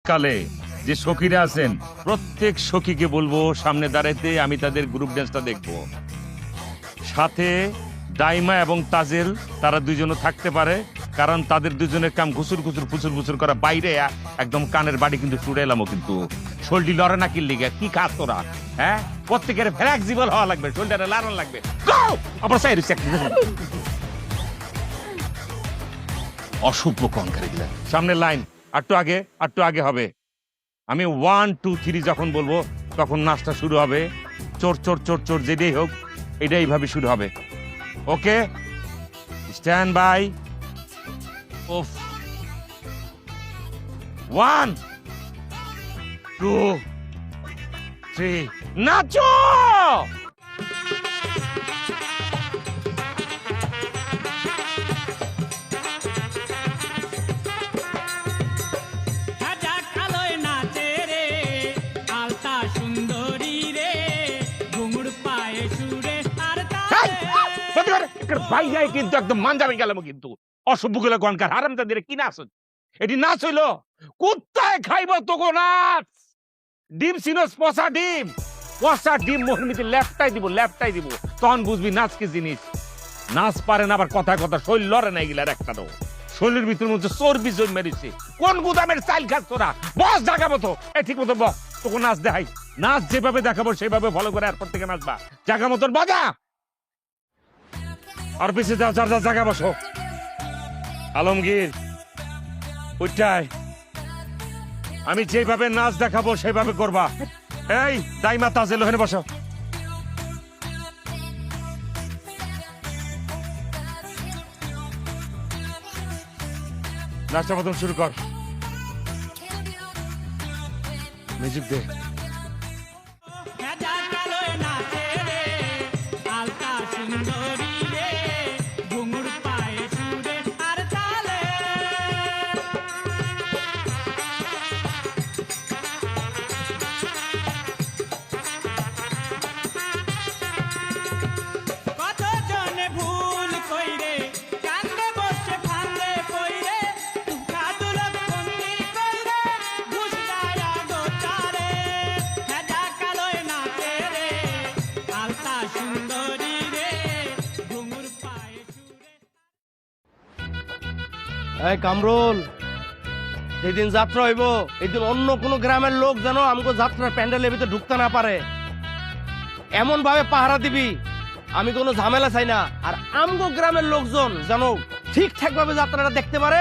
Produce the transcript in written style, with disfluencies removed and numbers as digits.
কালে যে সখীরা আছেন প্রত্যেক সখীকে বলবো সামনে দাঁড়াইতে, আমি তাদের গ্রুপ ডান্সটা দেখবো। সাথে দাইমা এবং তাজেল তারা দুইজনও থাকতে পারে, কারণ তাদের দুজনের কাম ঘুসুর ঘুসুর ফুসুর ফুসুর করা, বাইরে একদম কানের বাড়ি কিন্তু ছুড়ে এলামও, কিন্তু শোলটি লড়ে না কিল লিগে কি খাস তোরা? হ্যাঁ, প্রত্যেকের ফ্লেক্সিবল হওয়া লাগবে, শোলটারে লাড়ন লাগবে। আবার সাইড অসভ্য কনকারি দিলেন। সামনের লাইন একটু আগে হবে। আমি 1 2 3 যখন বলবো তখন নাচটা শুরু হবে। চোর চোর চোর চোর যেটাই হোক এটা এইভাবে শুরু হবে। ওকে, স্ট্যান্ড বাই। ওফ, 1 2 3 নাচো। বাইরে কিন্তু একদম মানজামে গেলাম, কিন্তু অসভ্য গুলো গনকার হারামজাদিরে কি নাচ? এটি নাচ হইলো? কুত্তায় খাইব তোগো নাচ। ডিম সিনোস, পচা ডিম মোহমিতে লেফটাই দিব, তখন বুঝবি নাচ কি জিনিস। নাচ পারে না আবার কথা শরীর লড়ে না, এগুলার একটা তো শরীরের ভিতর মধ্যে চর্বি জমি মেরেছে। কোন গুদামের চাইল খাস তোরা? বস জায়গা মতো, ঠিক মতো বস। তোকে নাচ দেখাই, নাচ যেভাবে দেখাবো সেভাবে ফলো করে এরপর থেকে নাচবা। জায়গা মতন বাজা, আর পিছিয়ে যাও, যার জায়গা বসো। আলমগীর উঠায়, আমি যেভাবে নাচ দেখাবো সেভাবে করবা। এই দাইমা তাজেল ওখানে বসো। নাচটা প্রথম শুরু কর, মিউজিক দে। এই কামরুল, যেদিন যাত্রা হইব এইদিন অন্য কোন গ্রামের লোক যেন আমগো যাত্রার প্যান্ডেলের ভিতরে ঢুকতে না পারে, এমন ভাবে পাহারা দিবি আমি কোনো ঝামেলা চাই না। আর আমগো গ্রামের লোকজন যেন ঠিকঠাক ভাবে যাত্রাটা দেখতে পারে,